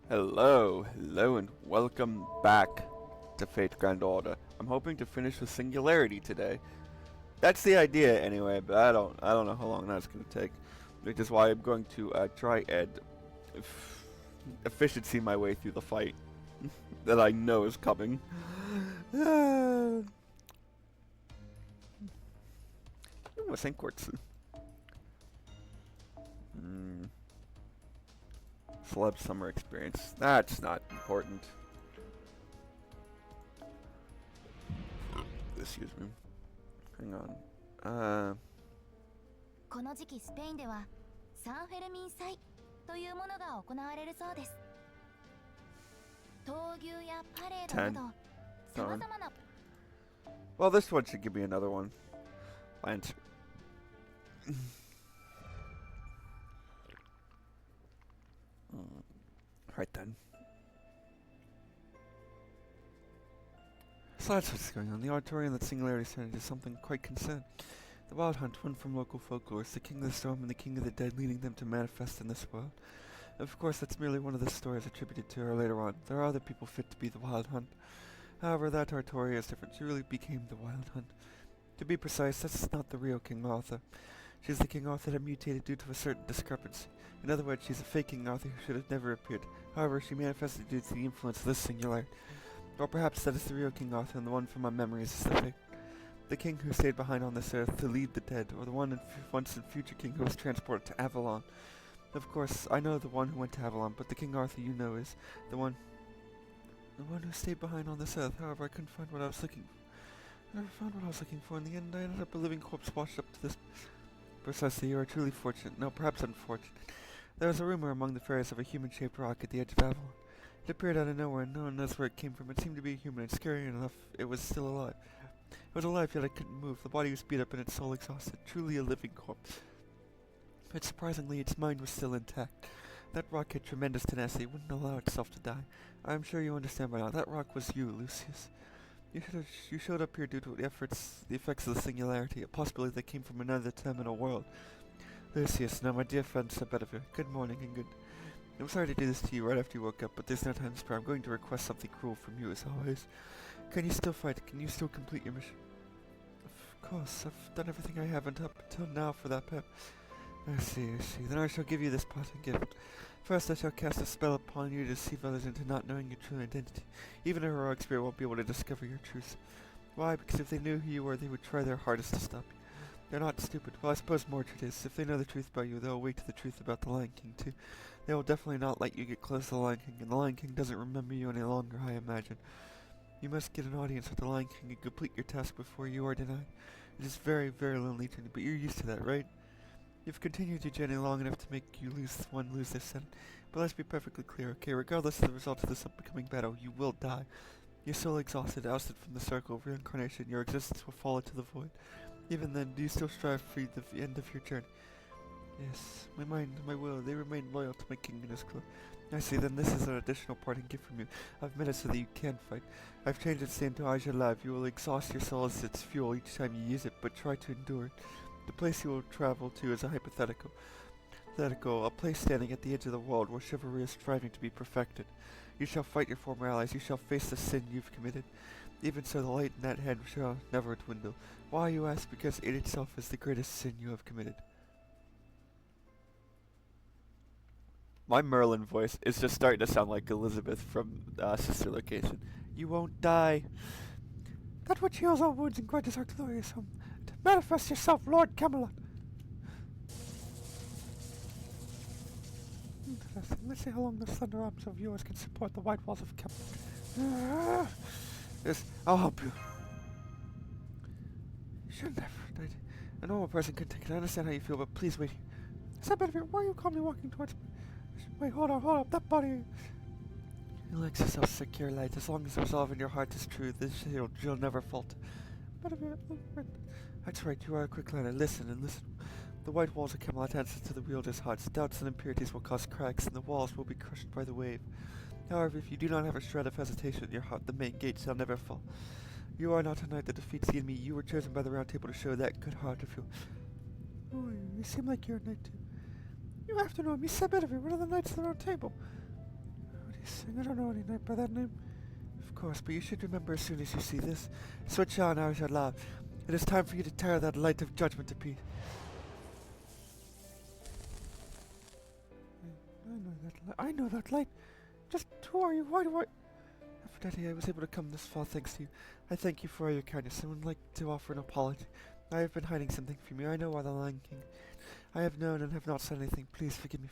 Hello, and welcome back to Fate Grand Order. I'm hoping to finish with singularity today. That's the idea anyway, but I don't know how long that's going to take. Which is why I'm going to try and efficiency my way through the fight that I know is coming. Was in courts. Celeb summer experience. That's not important. Excuse me. Hang on. この時期スペインではサンフェルミン祭というものが行われるそうです。闘牛やパレードなど様々な Well, this one should give me another one. Lance. Right then. So that's what's going on. The auditorium that Singularity Center is something quite concerned. The Wild Hunt, one from local folklore, is the King of the Storm and the King of the Dead, leading them to manifest in this world. Of course, that's merely one of the stories attributed to her later on. There are other people fit to be the Wild Hunt. However, that Artoria is different. She really became the Wild Hunt. To be precise, that's not the real King Arthur. She's the King Arthur that mutated due to a certain discrepancy. In other words, she's a fake King Arthur who should have never appeared. However, she manifested due to the influence of this singularity. Or perhaps that is the real King Arthur and the one from my memories is the fake. The king who stayed behind on this earth to lead the dead, or the one once and future king who was transported to Avalon. Of course, I know the one who went to Avalon, but the King Arthur you know is the one who stayed behind on this earth. However, I couldn't find what I was looking for. I never found what I was looking for. In the end, I ended up a living corpse washed up to this. Precisely, you are truly fortunate. No, perhaps unfortunate. There was a rumor among the fairies of a human-shaped rock at the edge of Avalon. It appeared out of nowhere, and no one knows where it came from. It seemed to be human, and scary enough, it was still alive. It was alive, yet I couldn't move. The body was beat up and its soul exhausted. Truly a living corpse. But surprisingly, its mind was still intact. That rock had tremendous tenacity. It wouldn't allow itself to die. I am sure you understand by now. That rock was you, Lucius. You showed up here due to the effects of the singularity, a possibility that came from another terminal world. Lucius, now my dear friend Sir Bedivere, good morning and good... I'm sorry to do this to you right after you woke up, but there's no time to spare. I'm going to request something cruel from you, as always. Can you still fight? Can you still complete your mission? Of course, I've done everything I haven't up until now for that purpose. I see. Then I shall give you this parting gift. First, I shall cast a spell upon you to deceive others into not knowing your true identity. Even a heroic spirit won't be able to discover your truth. Why? Because if they knew who you were, they would try their hardest to stop you. They're not stupid. Well, I suppose Mordred is. If they know the truth about you, they'll awake to the truth about the Lion King, too. They will definitely not let you get close to the Lion King, and the Lion King doesn't remember you any longer, I imagine. You must get an audience with the Lion King and complete your task before you are denied. It is very, very lonely to me, but you're used to that, right? You've continued your journey long enough to make you lose their son. But let's be perfectly clear, okay? Regardless of the result of this upcoming battle, you will die. Your soul exhausted, ousted from the circle of reincarnation, your existence will fall into the void. Even then, do you still strive for the end of your journey? Yes, my mind, my will, they remain loyal to my king and his clan. I see, then this is an additional parting gift from you. I've made it so that you can fight. I've changed its name to Aja Lav. You will exhaust your soul as its fuel each time you use it, but try to endure it. The place you will travel to is a hypothetical. A place standing at the edge of the world where chivalry is striving to be perfected. You shall fight your former allies, you shall face the sin you've committed. Even so, the light in that hand shall never dwindle. Why, you ask? Because it itself is the greatest sin you have committed. My Merlin voice is just starting to sound like Elizabeth from Sister Location. You won't die. That which heals all wounds and grudges our glorious home. Manifest yourself, Lord Camelot. Interesting. Let's see how long the slender arms of yours can support the white walls of Camelot. Yes, I'll help you. You shouldn't have. A normal person could take it. I understand how you feel, but please wait here. Is that Bedivere? Why are you calmly walking towards me? Wait, hold on. That body... Relax yourself, secure light. As long as the resolve in your heart is true, this shield you'll never falter. Bedivere, that's right, you are a quick learner. Listen. The white walls of Camelot answer to the wielder's hearts. Doubts and impurities will cause cracks, and the walls will be crushed by the wave. However, if you do not have a shred of hesitation in your heart, the main gate shall never fall. You are not a knight that defeats the enemy. You were chosen by the Round Table to show that good heart of yours. Oh, you seem like you're a knight too. You have to know me, Sir Bedivere, one of the knights of the Round Table. I don't know any knight by that name. Of course, but you should remember as soon as you see this. Switch on Arjala. It is time for you to tear that light of judgment to pieces. I know that light. Just who are you? Why do I... Aphrodite, I was able to come this far thanks to you. I thank you for all your kindness. I would like to offer an apology. I have been hiding something from you. I know why the Lion King. I have known and have not said anything. Please forgive me.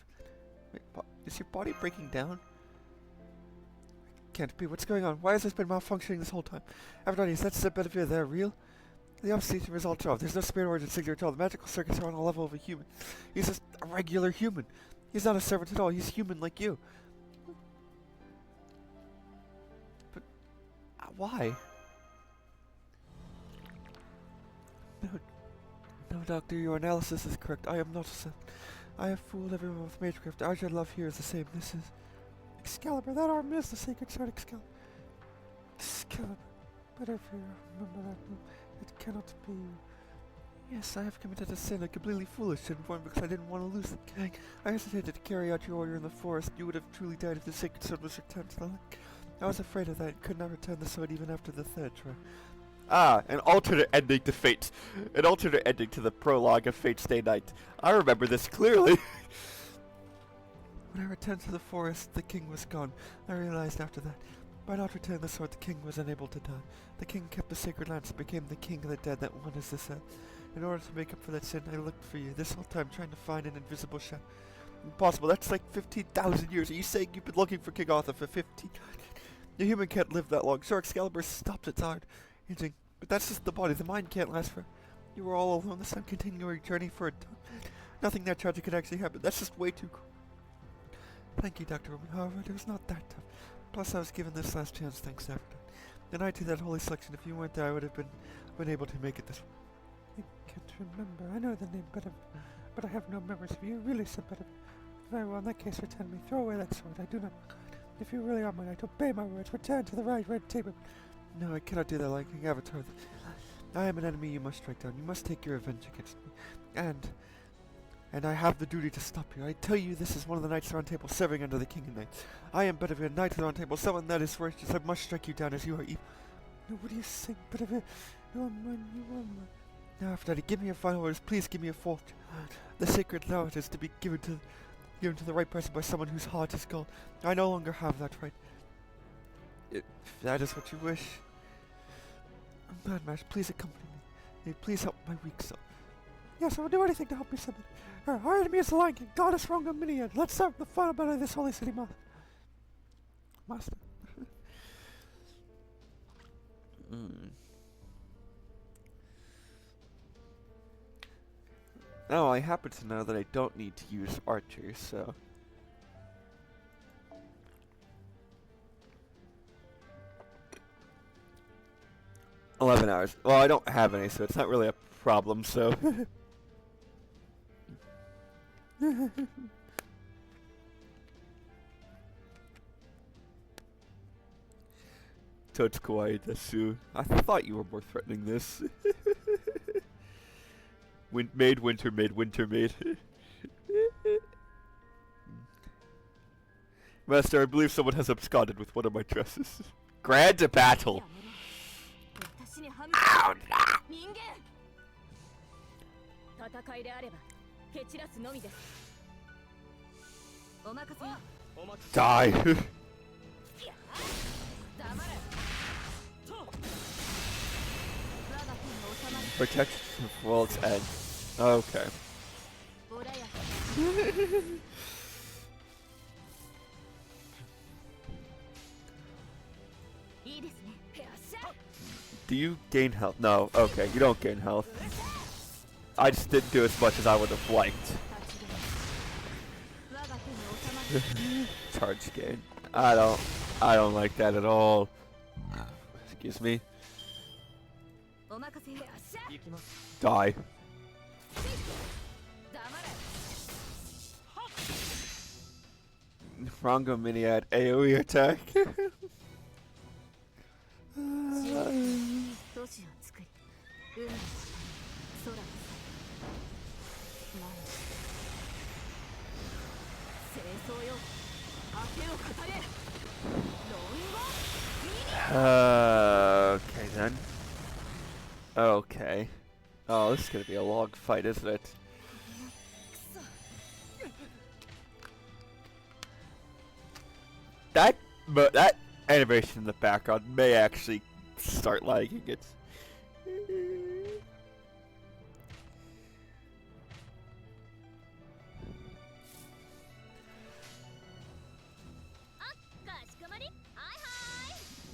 Wait, is your body breaking down? Can't be. What's going on? Why has this been malfunctioning this whole time? Aphrodite, is that Bedivere there real? The obfuscation results are off. There's no spirit origin singular at all. The magical circuits are on the level of a human. He's just a regular human. He's not a servant at all. He's human like you. But why? No, Doctor, your analysis is correct. I am not a servant. I have fooled everyone with magecraft. Arjun love here is the same. This is Excalibur. That arm is the sacred sword Excalibur. Excalibur. Better for you. Remember that name. It cannot be you. Yes, I have committed a sin. I'm completely foolish to inform because I didn't want to lose the king. I hesitated to carry out your order in the forest. You would have truly died if the sacred sword was returned to the lake. I was afraid of that and could not return the sword even after the third try. Ah, an alternate ending to Fate. An alternate ending to the prologue of Fate's Day Night. I remember this clearly. When I returned to the forest, the king was gone. I realized after that, by not returning the sword, the king was unable to die. The king kept the sacred lance and became the king of the dead that wanders this earth. In order to make up for that sin, I looked for you, this whole time trying to find an invisible shadow. Impossible, that's like 15,000 years. Are you saying you've been looking for King Arthur for 15? The human can't live that long. Sure, Excalibur stopped its heart, aging, but that's just the body. The mind can't last forever. You were all alone this time, continuing your journey for a time. Nothing that tragic could actually happen. That's just way too cruel. Thank you, Dr. Roman. However, it was not that tough. Plus, I was given this last chance thanks to Aphrodite. And I to that holy selection. If you weren't there, I would have been able to make it this way. I can't remember. I know the name better, but I have no memories of you. Really so better. Very well, in that case, return me. Throw away that sword. I do not. If you really are my knight, obey my words. Return to the right red table. No, I cannot do that like King Avatar. I am an enemy you must strike down. You must take your revenge against me. And I have the duty to stop you. I tell you, this is one of the Knights of the Round Table serving under the King and Knight. I am Bedivere, Knight of the Round Table, someone that is righteous. I must strike you down as you are evil. No, what do you say, Bedivere? You are mine, you are mine. Now, Aphrodite, give me your final orders. Please give me a fourth. The sacred knowledge is to be given to the right person by someone whose heart is gold. I no longer have that right. If that is what you wish. Madmash, please accompany me. Please help my weak soul. Yes, I will do anything to help you, Simon. Our enemy is the Lion King, goddess Rhongomyniad. Let's start the final battle of this holy city, Master. Now, I happen to know that I don't need to use archers, so... 11 hours. Well, I don't have any, so it's not really a problem, so... Touch kawaii desu. I thought you were more threatening this. Maid winter maid. Master, I believe someone has absconded with one of my dresses. Grand battle! Ow, no. Die! Protection of world's end. Okay. Do you gain health? No, okay, you don't gain health. I just didn't do as much as I would have liked. Charge gain. I don't like that at all. Excuse me. Die. Rhongomyniad AoE attack. Okay then. Okay. Oh, this is gonna be a long fight, isn't it? That animation in the background may actually start lagging it.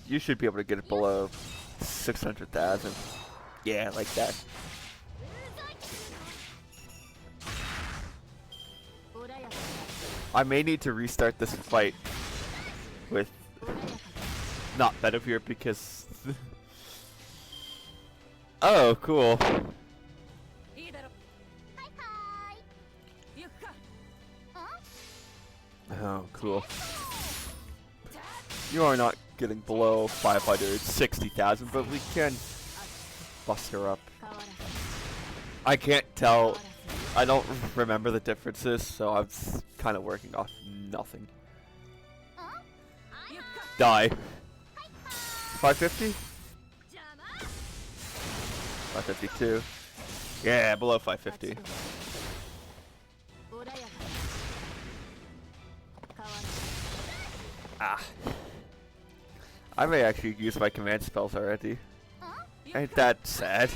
You should be able to get it below 600,000. Yeah, like that. I may need to restart this fight with not Bedivere because... Oh, cool. Oh, cool. You are not getting below 560,000, but we can bust her up. I can't tell. I don't remember the differences, so I'm kind of working off nothing. Die. 550? 552. Yeah, below 550. Ah. I may actually use my command spells already. Ain't that sad?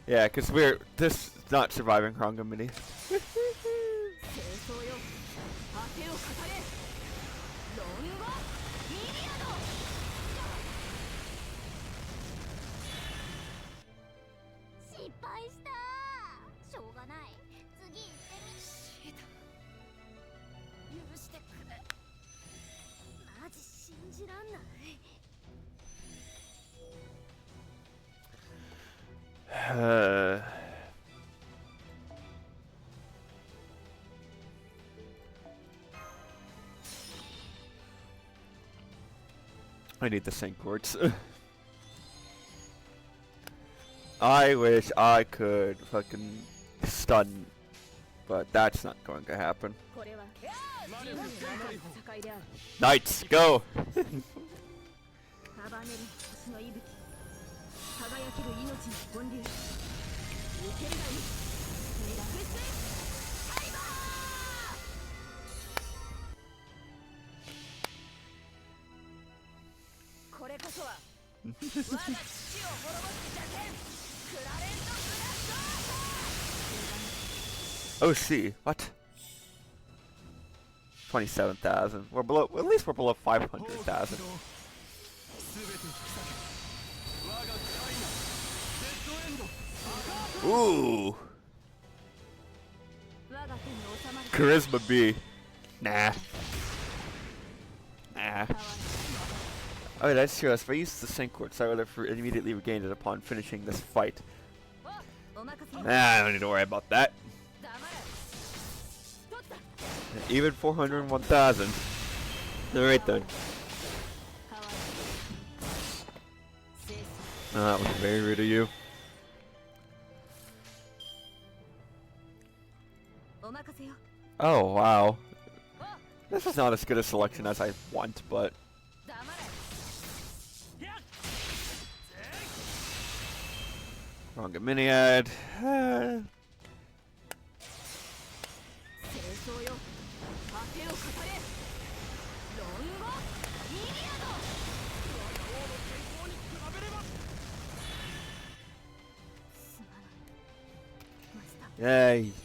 Yeah, because we're this not surviving Rhongomyniad. I need the sync quartz. I wish I could fucking stun, but that's not going to happen. Knights, go! Oh, see, what? 27,000. We're below. At least we're below 500,000. Ooh. Charisma B. Nah. Nah. Oh, that's true. If I used the sync quartz, I would have immediately regained it upon finishing this fight. Nah, I don't need to worry about that. Even 401,000. Alright then. That was very rude of you. Oh, wow. This is not as good a selection as I want, but... Rhongomyniad.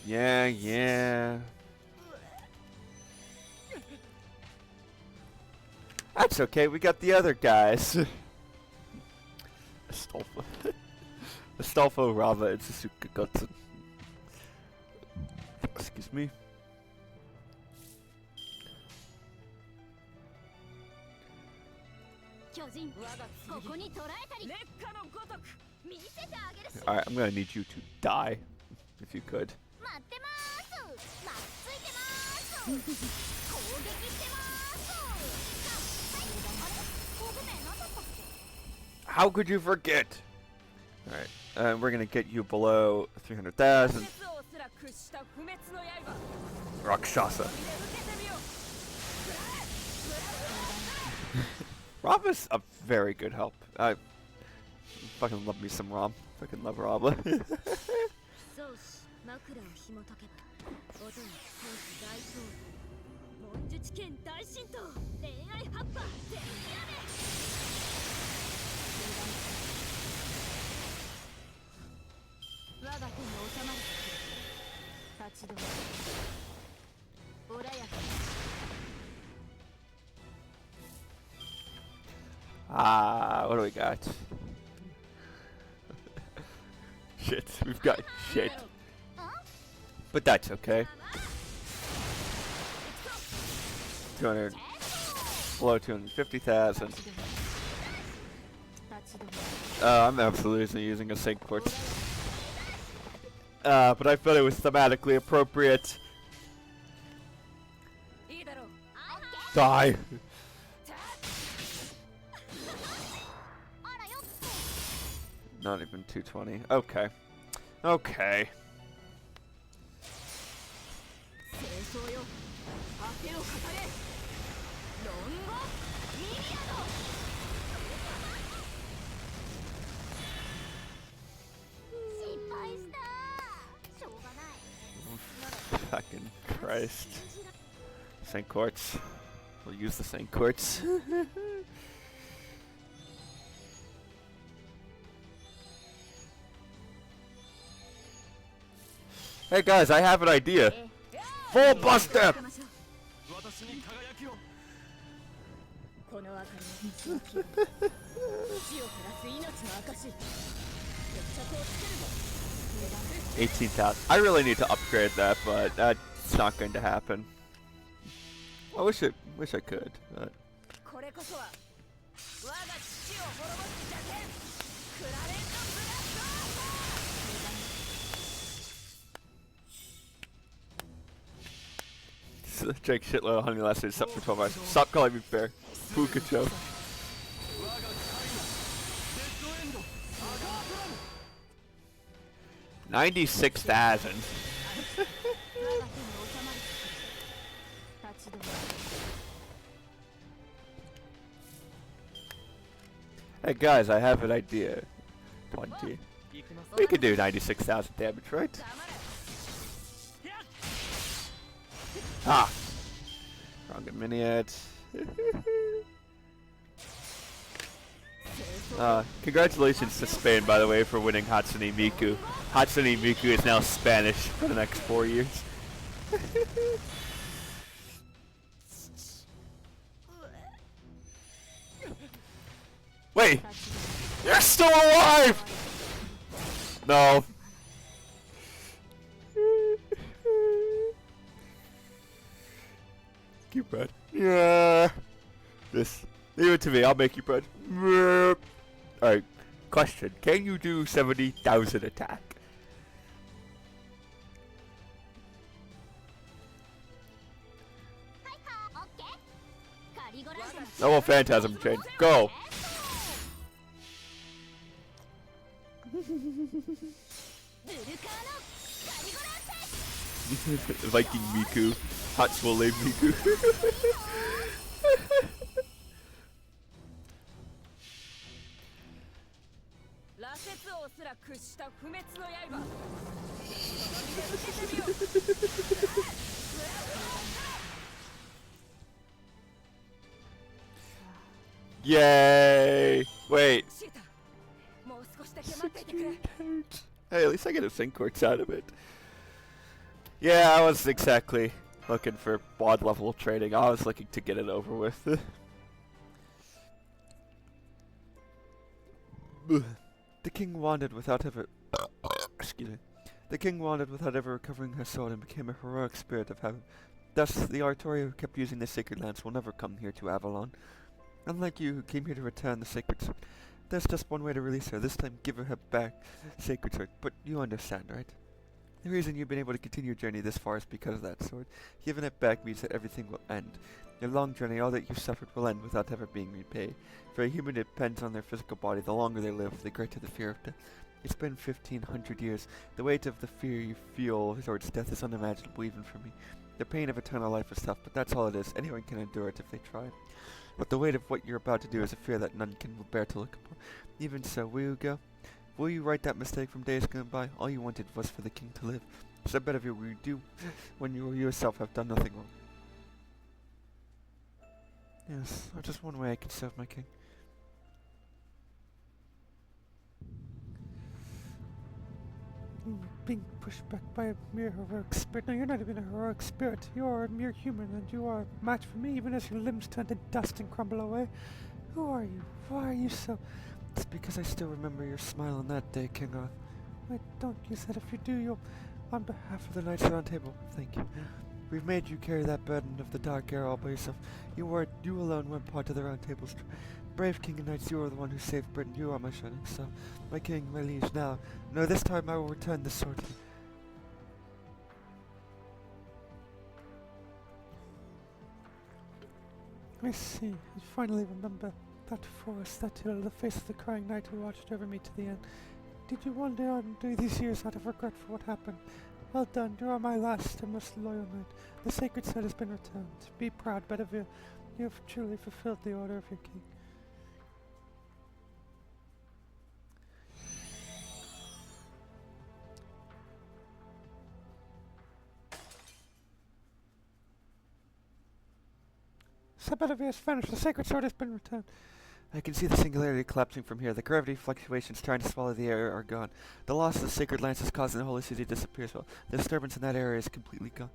Yeah. That's okay, we got the other guys. Astolfo. Astolfo, Rava, and Susuka Gutsun. Excuse me. Alright, I'm gonna need you to die, if you could. How could you forget? Alright, we're gonna get you below 300,000. Rakshasa. Ram is a very good help. I fucking love me some Ram. Fucking love Rama. What do we got? Shit, we've got shit. But that's okay. 200, below 250,000. I'm absolutely using a sync quartz. But I felt it was thematically appropriate. Die! Not even 220. Okay. Okay. Fucking Christ. Saint Quartz. We'll use the Saint Quartz. Hey guys, I have an idea. Full buster! $18,000. I really need to upgrade that, but that's not going to happen. I wish I could. But. Drake shitload of honey last except for 12 hours. Stop calling me bear. Pukacho. $96,000. Hey guys, I have an idea. 20. We could do 96,000 damage, right? Ah! Rhongomyniad. Congratulations to Spain, by the way, for winning Hatsune Miku. Hatsune Miku is now Spanish for the next 4 years. Wait! You're still alive! No. Keep bread. Yeah. This. Leave it to me. I'll make you bread. Alright. Question. Can you do 70,000 attack? Oh, well, Phantasm chain. Go! Viking Miku. Hot Swole Miku. Yay! Wait. Hey, at least I get a sync quartz out of it. Yeah, I was exactly looking for WOD level trading. I was looking to get it over with. The king wandered without ever... excuse me. The king wandered without ever recovering her sword and became a heroic spirit of heaven. Thus, the Artoria who kept using the sacred lance will never come here to Avalon. Unlike you, who came here to return the sacred sword. There's just one way to release her. This time, give her back sacred sword. But you understand, right? The reason you've been able to continue your journey this far is because of that sword. Giving it back means that everything will end. Your long journey, all that you've suffered, will end without ever being repaid. For a human, it depends on their physical body. The longer they live, the greater the fear of death. It's been 1,500 years. The weight of the fear you feel towards death is unimaginable even for me. The pain of eternal life is tough, but that's all it is. Anyone can endure it if they try. But the weight of what you're about to do is a fear that none can bear to look upon. Even so, will you go? Will you right that mistake from days gone by? All you wanted was for the king to live. So I bet of you will you do when you yourself have done nothing wrong. Yes, just one way I can serve my king. Being pushed back by a mere heroic spirit. No, you're not even a heroic spirit. You are a mere human, and you are a match for me, even as your limbs turn to dust and crumble away. Who are you? Why are you so... It's because I still remember your smile on that day, King Arthur. Wait, don't use that. If you do, you'll... On behalf of the Knights of the Round Table, thank you. We've made you carry that burden of the dark air all by yourself. You alone weren't part of the Round Table's... Brave King and Knights, you are the one who saved Britain. You are my shining star. My king, my liege, now. No, this time I will return the sword to you. I see. I finally remember that forest, that hill, the face of the crying knight who watched over me to the end. Did you wander on through these years out of regret for what happened? Well done. You are my last and most loyal knight. The sacred sword has been returned. Be proud, Bedivere. You have truly fulfilled the order of your king. Bedivere has vanished. The sacred sword has been returned. I can see the singularity collapsing from here. The gravity fluctuations trying to swallow the air are gone. The loss of the sacred lance is causing the holy city to disappear as well. The disturbance in that area is completely gone.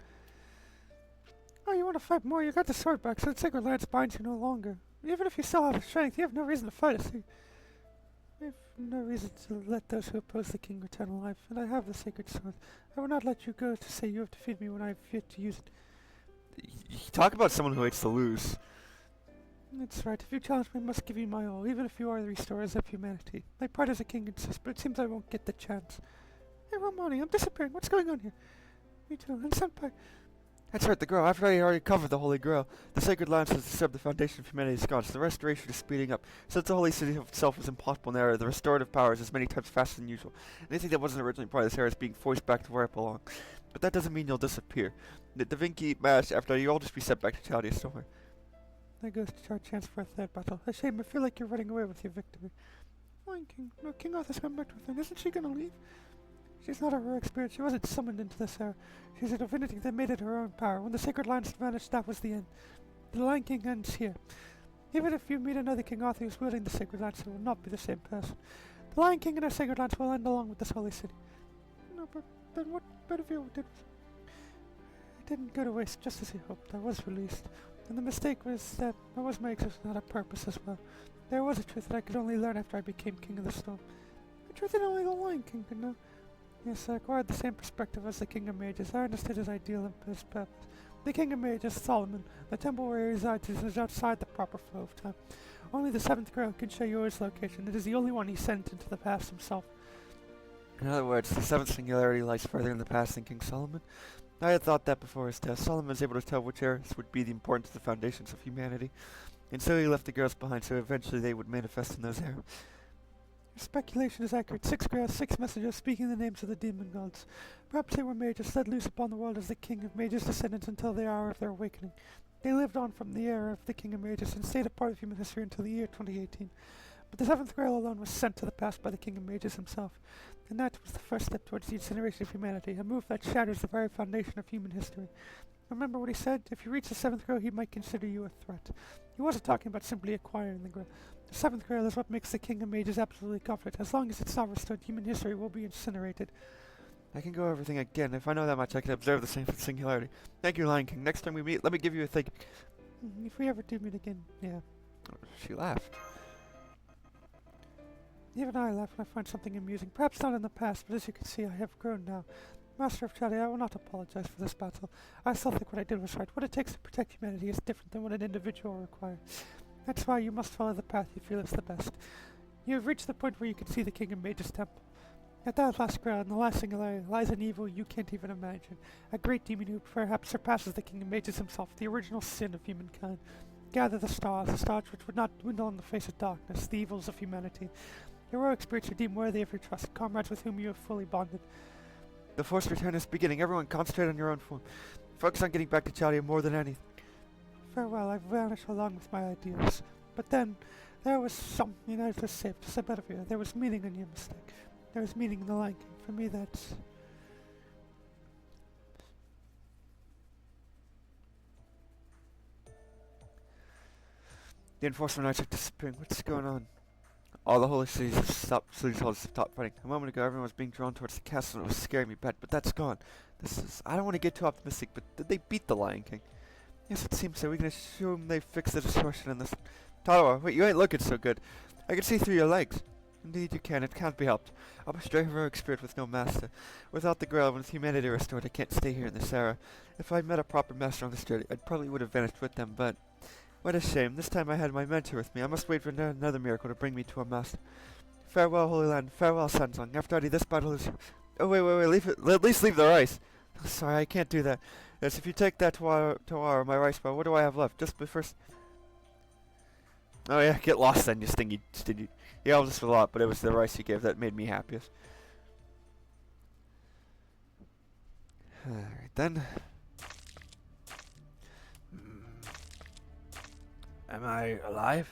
Oh, you want to fight more? You got the sword back, so the sacred lance binds you no longer. Even if you still have the strength, you have no reason to fight us. You have no reason to let those who oppose the king return alive, and I have the sacred sword. I will not let you go to say you have defeated me when I have yet to use it. Talk about someone who hates to lose. That's right. If you challenge me, I must give you my all, even if you are the restorers of humanity. My pride as a king insists, but it seems I won't get the chance. Hey, Romani, I'm disappearing. What's going on here? Me too. And Senpai. That's right, the Grail. After I already covered the Holy Grail, the sacred lance has disturbed the foundation of humanity's gods. The restoration is speeding up. Since the holy city itself is impossible in the era, the restorative power is many times faster than usual. Anything that wasn't originally part of this era is being forced back to where it belongs. But that doesn't mean you'll disappear. The Da Vinci match, after you'll all just be sent back to Chaldea somewhere. There goes our chance for a third battle. A shame, I feel like you're running away with your victory. Lion King. No, King Arthur's come back with her. Isn't she gonna leave? She's not a heroic spirit. She wasn't summoned into this era. She's a divinity that made it her own power. When the sacred lance vanished, that was the end. The Lion King ends here. Even if you meet another King Arthur who's wielding the sacred lance, it will not be the same person. The Lion King and her sacred lance will end along with this holy city. No, but then what Bedivere did was... It didn't go to waste, just as he hoped. I was released. And the mistake was that I was my existence out of purpose as well. There was a truth that I could only learn after I became King of the Storm. A truth that only the Lion King could know. Yes, I acquired the same perspective as the King of Mages. I understood his ideal and his purpose. The King of Mages, Solomon. The temple where he resides is outside the proper flow of time. Only the seventh Grail can show you his location. It is the only one he sent into the past himself. In other words, the seventh singularity lies further in the past than King Solomon. I had thought that before his death. Solomon was able to tell which eras would be the important to the foundations of humanity. And so he left the girls behind, so eventually they would manifest in those eras. Your speculation is accurate. 6 grails, 6 messengers speaking the names of the demon gods. Perhaps they were mages, let loose upon the world as the king of mages' descendants until the hour of their awakening. They lived on from the era of the king of mages and stayed a part of human history until the year 2018. But the seventh grail alone was sent to the past by the king of mages himself. And that was the first step towards the incineration of humanity, a move that shatters the very foundation of human history. Remember what he said? If you reach the seventh grail, he might consider you a threat. He wasn't talking about simply acquiring the grail. The seventh grail is what makes the king of mages absolutely confident. As long as it's not restored, human history will be incinerated. I can go over everything again. If I know that much, I can observe the same singularity. Thank you, Lion King. Next time we meet, let me give you a thing. If we ever do meet again, yeah. She laughed. Even I laugh when I find something amusing. Perhaps not in the past, but as you can see, I have grown now. Master of Chaldea, I will not apologize for this battle. I still think what I did was right. What it takes to protect humanity is different than what an individual requires. That's why you must follow the path you feel is the best. You have reached the point where you can see the King of Mages' temple. At that last grail, in the last singularity, lies an evil you can't even imagine. A great demon who perhaps surpasses the King of Mages himself, the original sin of humankind. Gather the stars which would not dwindle in the face of darkness, the evils of humanity. Heroic spirits are deemed worthy of your trust, comrades with whom you have fully bonded. The forced return is beginning. Everyone concentrate on your own form. Focus on getting back to Chaldea more than anything. Farewell, I've vanished along with my ideas. But then, there was something I just saved, to say Bedivere. There was meaning in your mistake. There was meaning in the Lion King. For me, that's... The enforcement knights are disappearing. What's going on? All the holy cities have stopped. Cities have stopped fighting. A moment ago, everyone was being drawn towards the castle, and it was scaring me bad. But that's gone. I don't want to get too optimistic, but did they beat the Lion King? Yes, it seems so. We can assume they fixed the distortion in this. Tarawa, wait, you ain't looking so good. I can see through your legs. Indeed you can. It can't be helped. I'm a stray heroic spirit with no master. Without the Grail and with humanity restored, I can't stay here in this era. If I'd met a proper master on this journey, I probably would have vanished with them, but... What a shame. This time I had my mentor with me. I must wait for another miracle to bring me to a master. Farewell, Holy Land. Farewell, Sansong. After I do this battle is... Oh, wait, leave it. At least leave the rice. Sorry, I can't do that. Yes, if you take that to my rice bowl, what do I have left? Just before... Oh yeah, get lost then, you stingy... You helped us a lot, but it was the rice you gave that made me happiest. Alright then. Am I alive?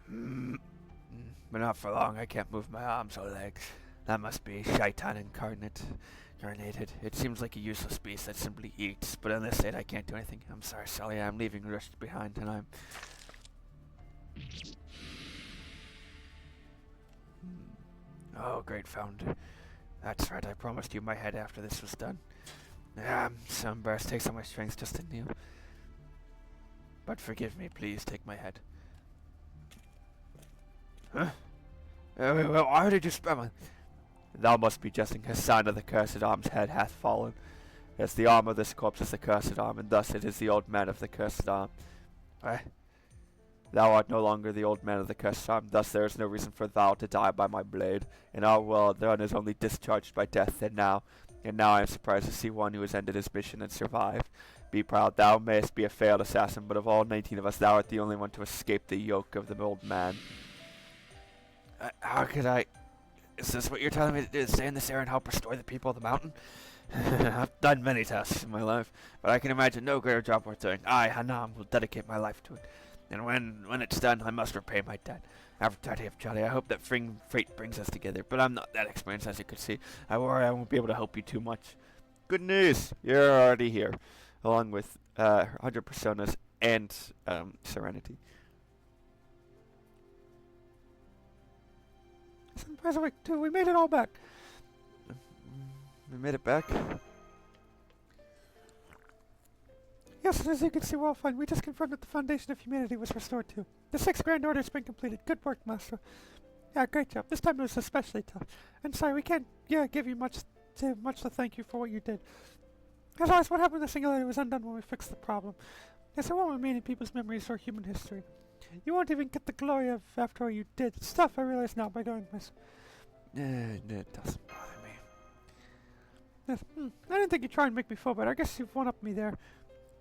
But not for long. I can't move my arms or legs. That must be Shaitan incarnated. It seems like a useless beast that simply eats, but in this state I can't do anything. I'm sorry, Sully. I'm leaving Rush behind, and I'm... Oh, great founder. That's right, I promised you my head after this was done. I'm so embarrassed. Takes all my strength just to kneel. But forgive me, please take my head. Huh? Well, why did you spare my... Thou must be jesting. Hassan of the cursed arm's head hath fallen. Yes, the arm of this corpse is the cursed arm, and thus it is the old man of the cursed arm. Thou art no longer the old man of the cursed arm, thus there is no reason for thou to die by my blade. In our world, one is only discharged by death, and now I am surprised to see one who has ended his mission and survived. Be proud, thou mayest be a failed assassin, but of all 19 of us, thou art the only one to escape the yoke of the old man. How could I... Is this what you're telling me to do, stay in this area and help restore the people of the mountain? I've done many tasks in my life, but I can imagine no greater job worth doing. I, Hanam, will dedicate my life to it. And when it's done, I must repay my debt. Aphrodite of Charlie, I hope that fate brings us together, but I'm not that experienced, as you could see. I worry I won't be able to help you too much. Good news! You're already here, along with 100 Personas and Serenity. We made it all back. We made it back? Yes, as you can see, we're all fine. We just confirmed that the foundation of humanity was restored too. The 6th Grand Order has been completed. Good work, Master. Yeah, great job. This time it was especially tough. And sorry, we can't give you much to thank you for what you did. As always, what happened to Singularity was undone when we fixed the problem. Yes, it won't remain in people's memories or human history. You won't even get the glory of after all you did. It's tough, I realize now, by doing this. It doesn't bother me. Yes, I didn't think you'd try and make me feel better. I guess you've one-upped me there.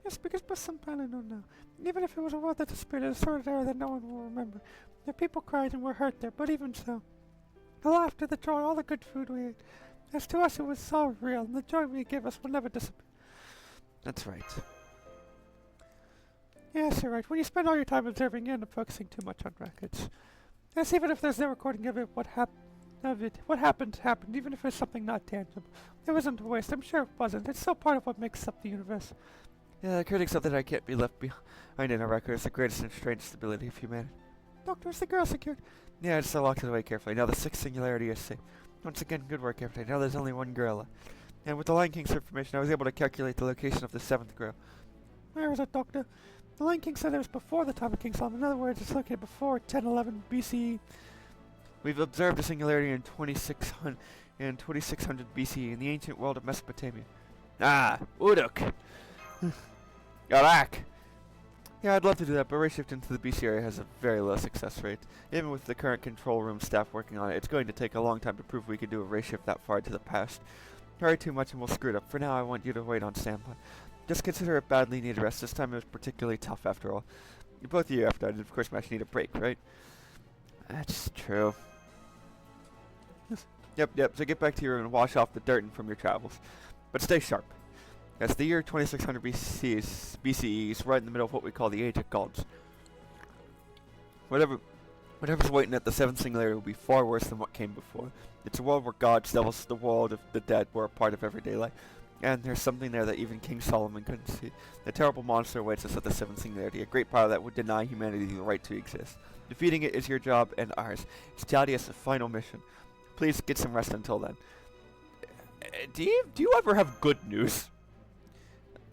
Yes, because but some I know now. Even if it was a world that disappeared, it's a sort of era that no one will remember. The people cried and were hurt there, but even so. The laughter, the joy, all the good food we ate. As to us, it was all real, and the joy we gave us will never disappear. That's right. Yes, you're right. When you spend all your time observing, you end up focusing too much on records. Yes, even if there's no recording of it, what happened, happened, even if it's something not tangible. It wasn't a waste. I'm sure it wasn't. It's still part of what makes up the universe. Yeah, the critics said that I can't be left behind in a record. It's the greatest and strangest stability of humanity. Doctor, is the girl secured? Yeah, I just locked it away carefully. Now the 6th singularity is safe. Once again, good work, everybody. Now there's only one girl left. And with the Lion King's information, I was able to calculate the location of the 7th grail. Where is it, Doctor? The Lion King said it was before the time of King Solomon. In other words, it's located before 1011 BCE. We've observed a singularity in 2600 BCE in the ancient world of Mesopotamia. Ah, Uruk! Iraq! Yeah, I'd love to do that, but ray shift into the BC area has a very low success rate. Even with the current control room staff working on it, it's going to take a long time to prove we can do a ray shift that far into the past. Hurry too much and we'll screw it up. For now, I want you to wait on standby. Just consider it badly needed rest. This time it was particularly tough after all. Both of you, after I did, of course, match need a break, right? That's true. Yep. So get back to your room and wash off the dirt from your travels. But stay sharp. That's the year 2600 BCE is right in the middle of what we call the Age of Gods. Whatever's waiting at the seventh singularity will be far worse than what came before. It's a world where gods, devils, the world of the dead were a part of everyday life. And there's something there that even King Solomon couldn't see. The terrible monster awaits us at the seventh singularity, a great power that would deny humanity the right to exist. Defeating it is your job and ours. It's Tadius' final mission. Please get some rest until then. Do you ever have good news?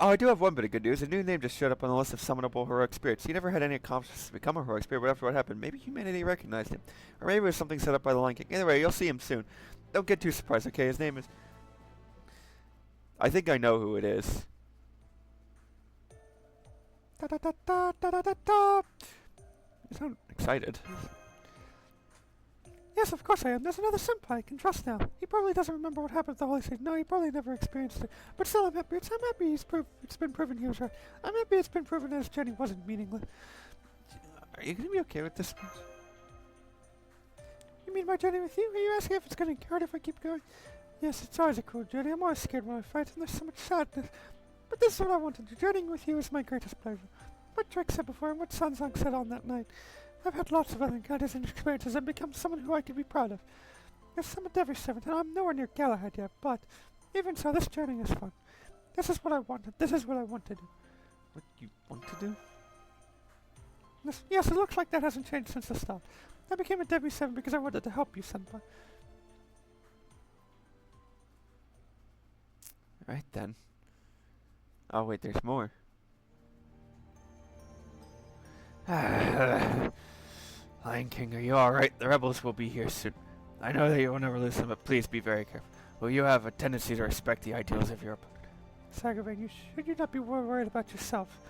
Oh, I do have one bit of good news. A new name just showed up on the list of summonable heroic spirits. He never had any accomplishments to become a heroic spirit, but after what happened, maybe humanity recognized him. Or maybe it was something set up by the Lion King. Either way, you'll see him soon. Don't get too surprised, okay? His name is... I think I know who it is. Da da da da da da da da. You sound excited. Yes, of course I am. There's another senpai I can trust now. He probably doesn't remember what happened at the Holy City. No, he probably never experienced it. But still, I'm happy. I'm happy it's been proven he was right. I'm happy it's been proven that his journey wasn't meaningless. Are you gonna be okay with this? You mean my journey with you? Are you asking if it's gonna get hard if I keep going? Yes, it's always a cruel journey. I'm always scared when I fight, and there's so much sadness. But this is what I wanted to do. Journeying with you is my greatest pleasure. What Drake said before and what Sanzang said on that night. I've had lots of other encounters and experiences and become someone who I can be proud of. I've summoned every servant, and I'm nowhere near Galahad yet, but even so, this journey is fun. This is what I wanted. This is what I want to do. What you want to do? Yes, it looks like that hasn't changed since the start. I became a Debbie 7 because I wanted to help you, Senpai. Right then. Oh wait, there's more. Lion King, are you alright? The rebels will be here soon. I know that you will never lose them, but please be very careful. Well, you have a tendency to respect the ideals of your opponent. Sagavain, should you not be worried about yourself?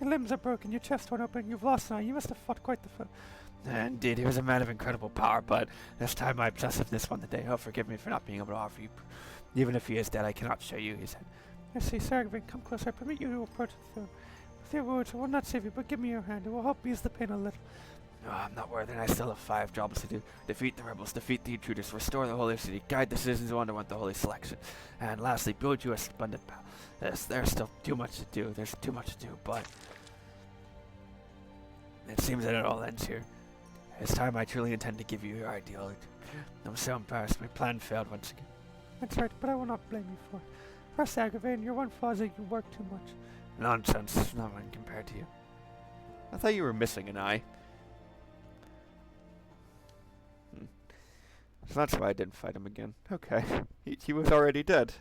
Your limbs are broken, your chest won't open, you've lost an eye. You must have fought quite the foe. Indeed, he was a man of incredible power, but this time my obsessiveness won the day. Oh, forgive me for not being able to offer you. Even if he is dead, I cannot show you his head. I see, Sagavain, come closer. I permit you to approach the throne. With your words, I will not save you, but give me your hand. It will help ease the pain a little. No, I'm not worthy, and I still have 5 jobs to do. Defeat the rebels, defeat the intruders, restore the holy city, guide the citizens who underwent the holy selection, and lastly, build you a splendid palace. Yes, there's still too much to do. There's too much to do, but it seems that it all ends here. It's time I truly intend to give you your ideal. I'm so embarrassed. My plan failed once again. That's right, but I will not blame you for it. First, Sagavain, your one flaw is that you work too much. Nonsense. Not one compared to you. I thought you were missing an eye. So that's why I didn't fight him again. Okay. He was already dead.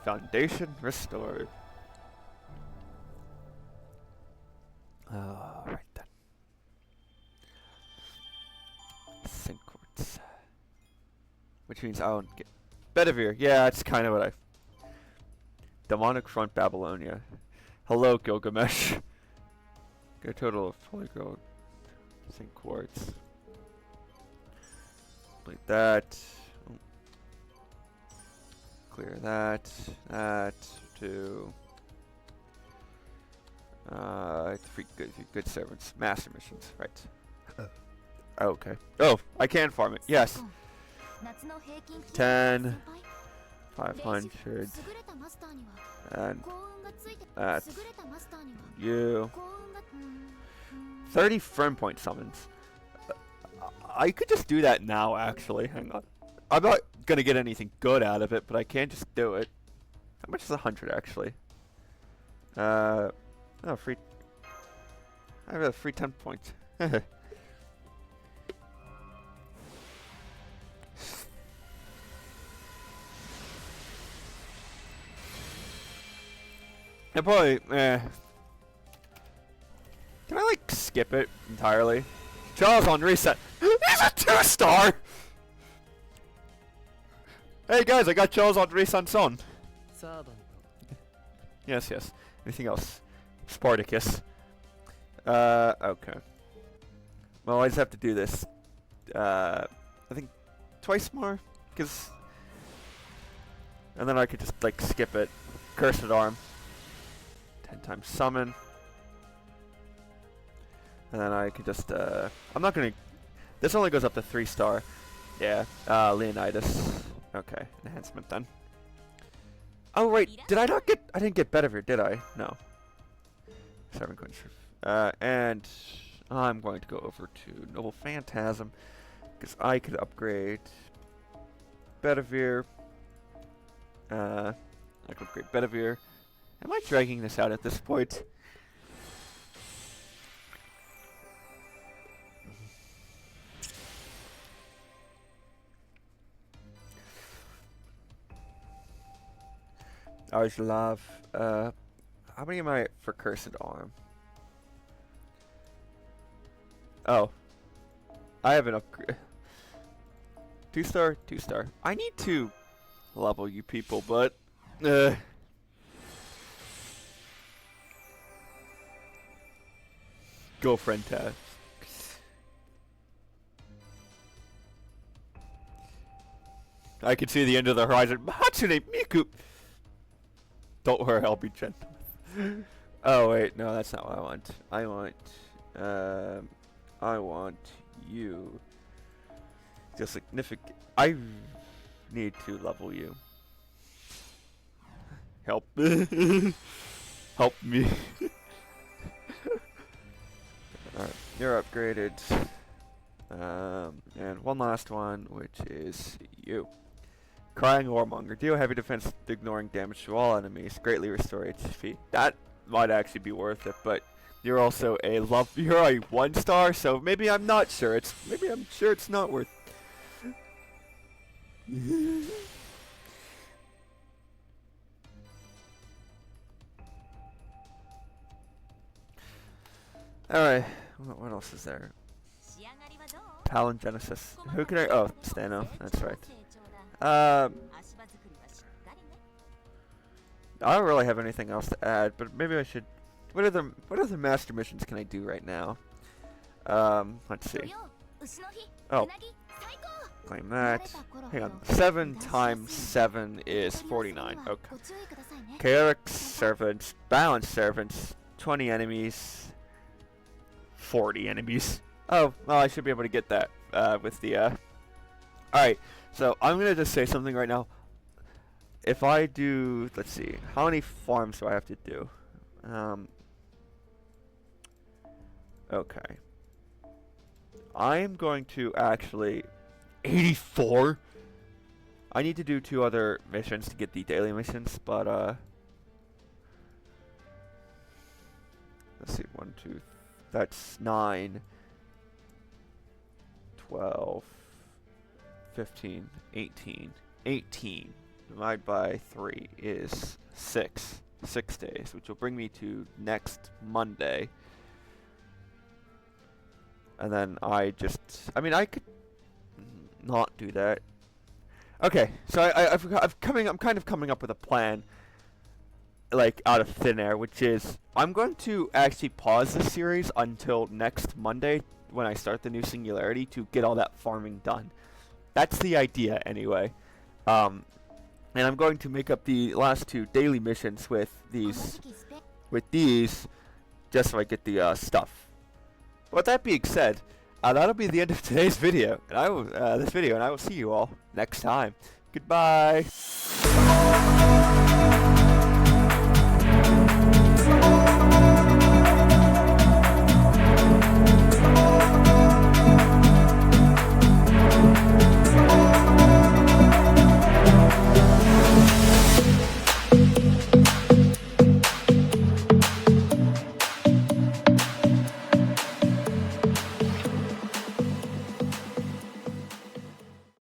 Foundation restored. Right then. Sync quartz. Which means I'll get Bedivere. Yeah, that's kind of what I... Demonic Front Babylonia. Hello, Gilgamesh. Get a total of holy gold. Sync quartz. Like that. Oh. Clear that. That. 2. Good servants. Master missions. Right. Okay. Oh, I can farm it. Yes. 10. 500. And that's you. 30 firm point summons. I could just do that now, actually. Hang on. I'm not gonna get anything good out of it, but I can just do it. How much is 100 actually? Oh, free. I have a free 10 points. I probably, Can I, like, skip it entirely? Charles on reset. He's a 2-star! Hey guys, I got Charles on reset on. Yes. Anything else? Spartacus. Okay. Well, I just have to do this. I think twice more, because And then I could just, like, skip it. Cursed Arm. 10 times summon. And then I could just, I'm not gonna... This only goes up to 3-star. Yeah, Leonidas. Okay, enhancement then. Oh, wait, did I not get... I didn't get Bedivere, did I? No. 7 coins. And I'm going to go over to Noble Phantasm, because I could upgrade Bedivere. I could upgrade Bedivere. Am I dragging this out at this point? Arjlav. How many am I for Cursed Arm? Oh. I have an upgrade. 2-star, 2-star. I need to level you people, but... Go, friend Taz. I can see the end of the horizon. Hatsune Miku! Don't worry, I'll be gentle. Oh wait, no, that's not what I want. I want you. The significant. I need to level you. Help. Help me. Alright, you're upgraded. And one last one, which is you. Crying Warmonger. Deal heavy defense, ignoring damage to all enemies. Greatly restore HP. That might actually be worth it, but you're also a you're a 1-star, so maybe I'm not sure. Maybe I'm sure it's not worth. Alright, what else is there? Palingenesis. Who can I? Oh, Stano. That's right. I don't really have anything else to add, but maybe I should. What other master missions can I do right now? Let's see. Oh, claim that. Hang on. 7 times 7 is 49. Okay. Chaotic servants, balanced servants, 20 enemies, 40 enemies. Oh, well, I should be able to get that with the. Alright, so I'm gonna just say something right now. If I do, let's see, how many farms do I have to do? Okay. I am going to actually 84. I need to do 2 other missions to get the daily missions, but let's see, 1, 2, that's 9, 12, 15, 18, 18. Divided by 3 is 6. 6 days, which will bring me to next Monday. And then I mean, I could not do that. Okay, so I'm kind of coming up with a plan, like, out of thin air, which is, I'm going to actually pause the series until next Monday, when I start the new Singularity, to get all that farming done. That's the idea, anyway. And I'm going to make up the last 2 daily missions with these, just so I get the stuff. With that being said, that'll be the end of today's video, and I will see you all next time. Goodbye.